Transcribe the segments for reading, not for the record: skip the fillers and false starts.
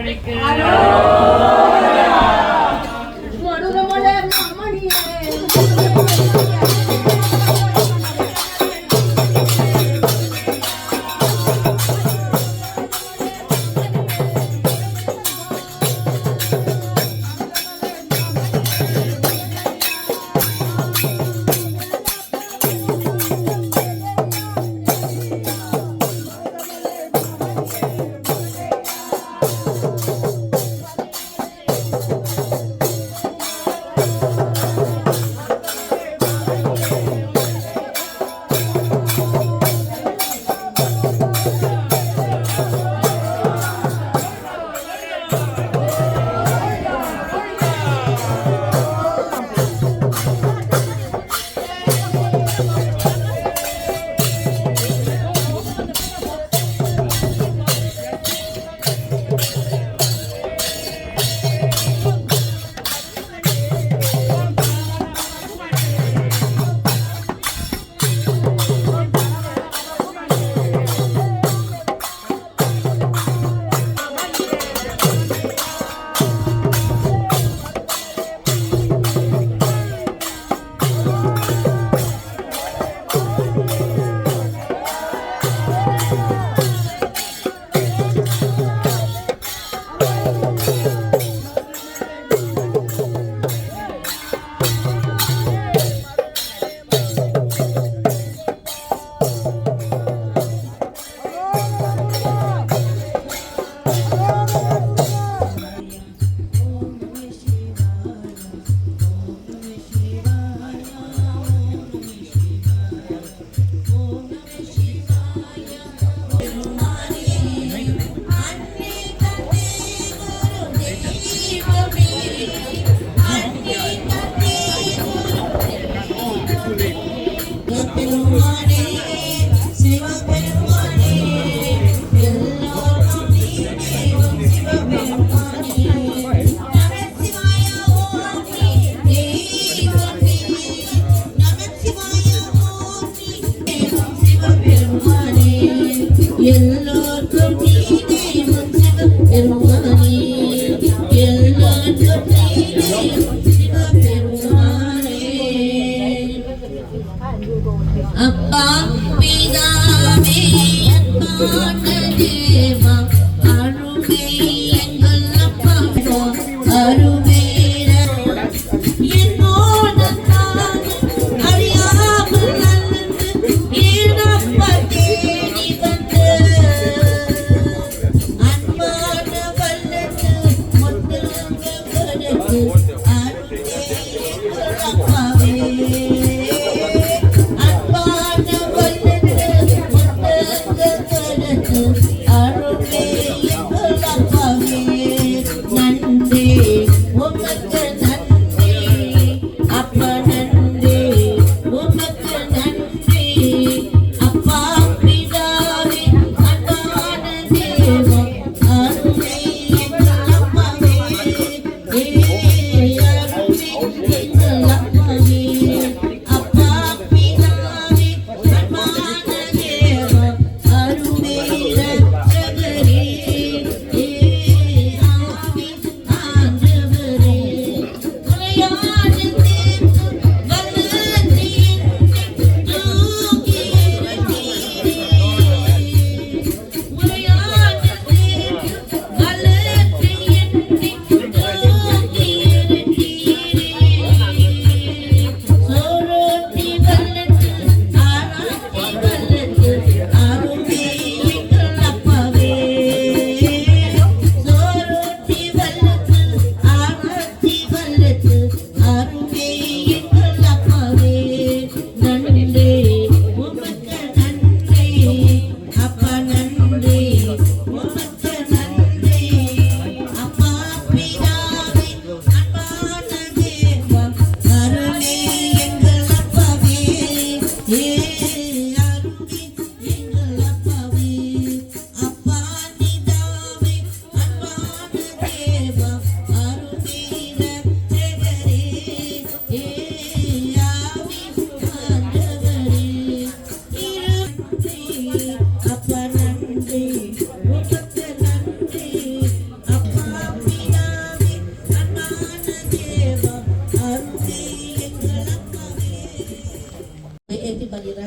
குடிக்கு மருதமலை மாமணியே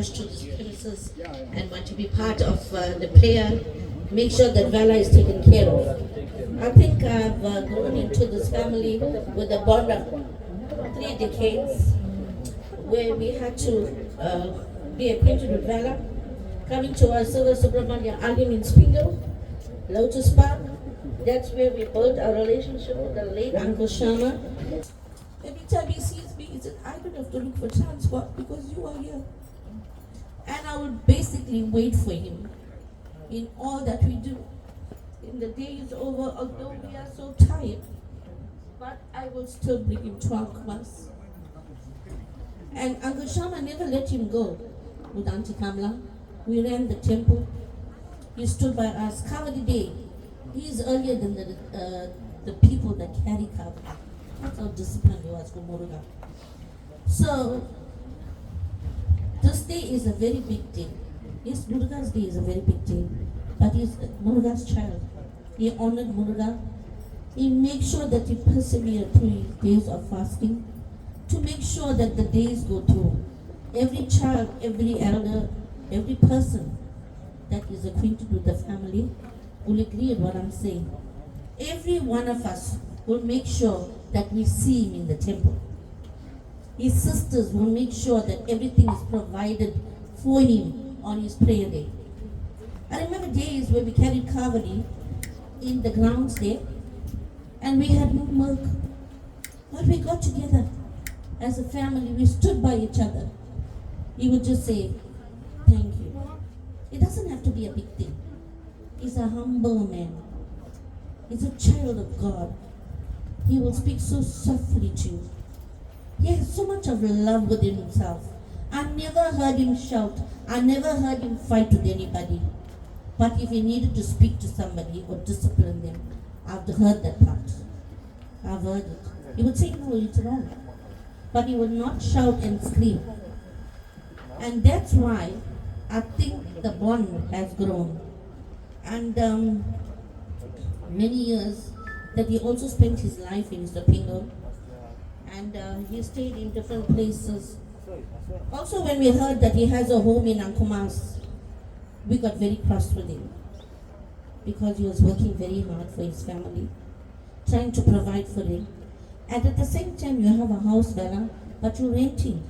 rush to this premises and want to be part of the prayer, make sure that Vala is taken care of. I think I've grown into this family with a bond of 3 decades, where we had to be acquainted with Vala, coming to our Silver Subramania Alim in Spindle, Lotus Park. That's where we built our relationship with the late Uncle Sharma. Every time he sees me, he says, I don't have to look for transport because you are here. And I would basically wait for him in all that we do. In the day is over, although we are so tired, but I will still bring him to our class. And Uncle Sharma never let him go with Auntie Kamla. We ran the temple. He stood by us, cover the day. He is earlier than the people that carry cover. That's how disciplined he was for Muruga. So, this day is a very big day. Yes, Muruga's day is a very big day. But he's Muruga's child. He honored Muruga. He makes sure that he persevered through his days of fasting to make sure that the days go through. Every child, every elder, every person that is acquainted with the family will agree with what I'm saying. Every one of us will make sure that we see him in the temple. His sisters will make sure that everything is provided for him on his prayer day. I remember days where we carried Kavadi in the grounds there and we had no milk. But we got together as a family, we stood by each other. He would just say, thank you. It doesn't have to be a big thing. He's a humble man. He's a child of God. He will speak so softly to you. He has so much of love within himself. I never heard him shout. I never heard him fight with anybody. But if he needed to speak to somebody or discipline them, I've heard that part. I've heard it. He would say, no, it's wrong. But he would not shout and scream. And that's why I think the bond has grown. And many years that he also spent his life in Stapingo. And he stayed in different places. Also, when we heard that he has a home in Ankumas, we got very cross with him because he was working very hard for his family, trying to provide for him. And at the same time, you have a house, Bella, but you're renting.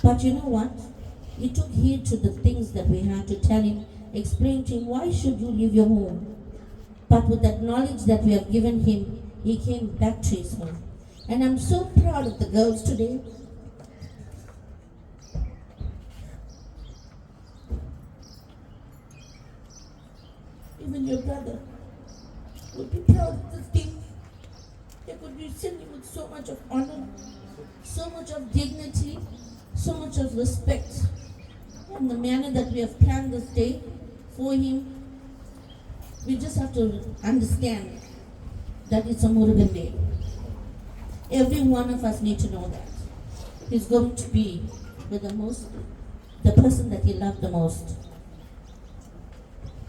But you know what? He took heed to the things that we had to tell him, explain to him, why should you leave your home? But with that knowledge that we have given him, he came back to his home. And I'm so proud of the girls today. Even your brother would be proud of this thing. They could be sitting with so much of honor, so much of dignity, so much of respect. And the manner that we have planned this day for him, we just have to understand that it's a Murugan day. Every one of us need to know that. He's going to be with the person that he loved the most.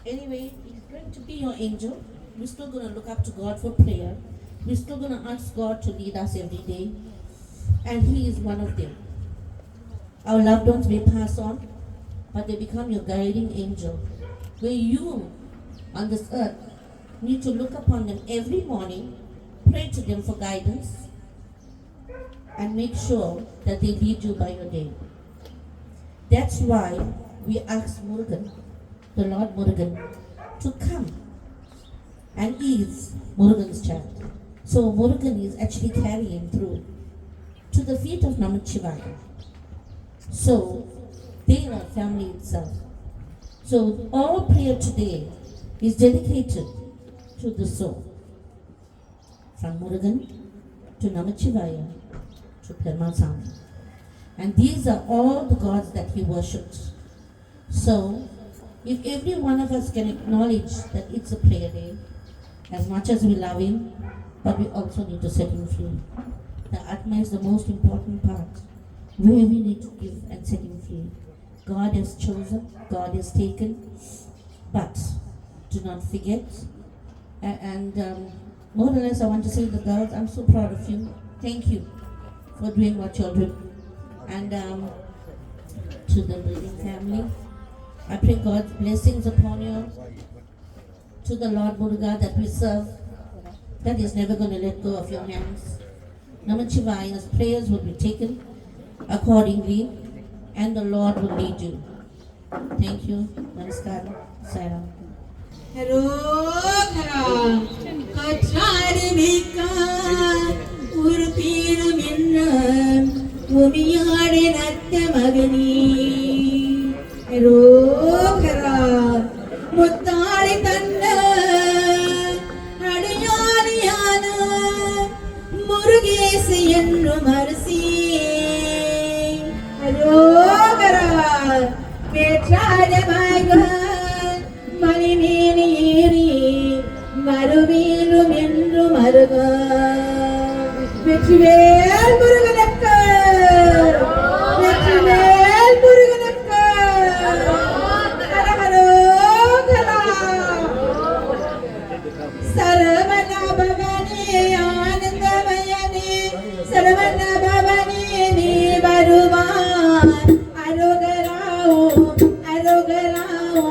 Anyway, he's going to be your angel. We're still going to look up to God for prayer. We're still going to ask God to lead us every day. And he is one of them. Our loved ones may pass on, but they become your guiding angel. Where you, on this earth, need to look upon them every morning, pray to them for guidance, and make sure that they lead you by your day. That's why we ask Murugan, the Lord Murugan, to come and ease Murugan's child. So Murugan is actually carrying through to the feet of Namachivaya. So they are family itself. So all prayer today is dedicated to the soul. From Murugan to Namachivaya to Perumal Sami. And these are all the gods that he worships. So if every one of us can acknowledge that it's a prayer day, as much as we love him, but we also need to set him free. The Atma is the most important part, where we need to give and set him free. God has chosen, God has taken, but do not forget. And more or less I want to say to the girls, I'm so proud of you. Thank you for doing what you're doing. And to the Breathing family. I pray God's blessings upon you. To the Lord Muruga that we serve, that is never going to let go of your hands. Namachivaya's prayers will be taken accordingly, and the Lord will lead you. Thank you. Namaskaram. Sairam. ஹரோகரா காற்றாடி நிற்கார் ஒரு தீரம் என்ன உமியாடி நத்த மகனே ஹரோகரா முத்தாடி தந்த அடியாரியான முருகேசு என்னும் அரசி ஹரோகரா வேற்றாத மகன் மணிமேனி ஏறி மறுவீரும் என்றும் அருக வெற்றிவேல் முருகனுக்கு வெற்றிவேல் முருகனுக்கு ஹரஹரோகரா சரவண பவனே ஆனந்தமயனே சரவண பவனே நீ வருவாய் அரோகராவோ அரோகராவோ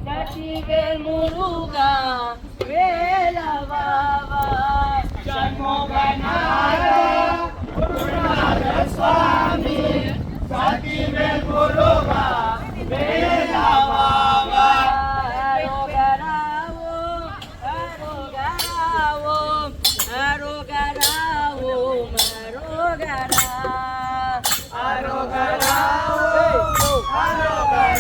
Sativel Muruga, Vela Baba, Janmoganara, Gurunada Swami, Sativel Muruga, Vela Baba, Arogaravo, Arogaravo, Arogaravo, Arogara, Arogaravo, Arogaravo.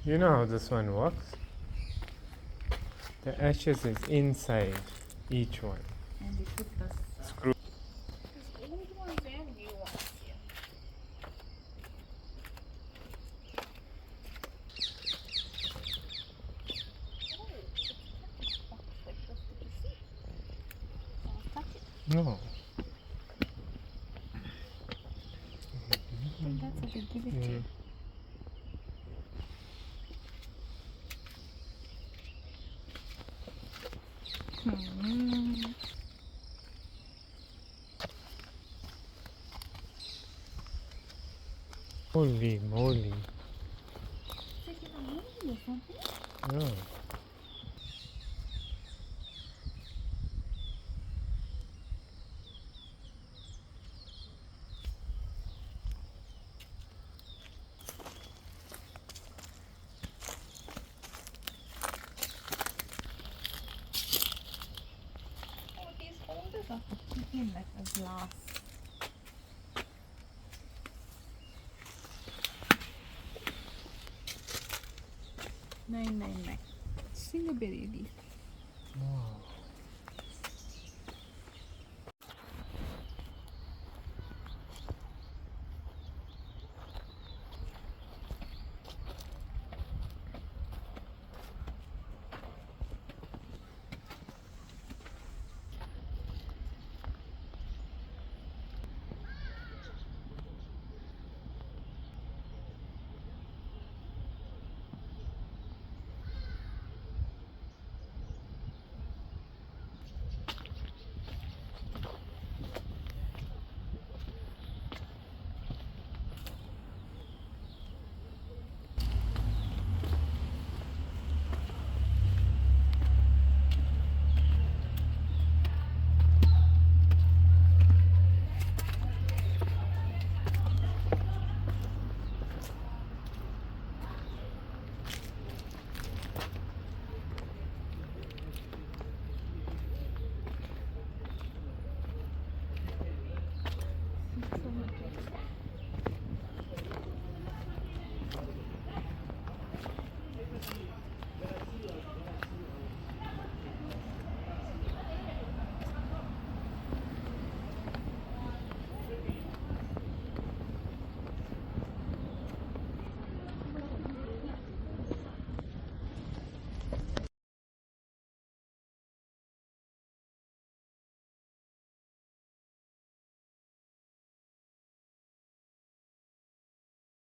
You know how this one works? The ashes is inside each one. And we put the Screw. old ones and new ones here. No. And that's what they give it to you. Hmm. Holy moly. It's like in a movie or something. Yeah. Oh, these holders are for keeping like a glass. Nine. Single berry leaf. Wow.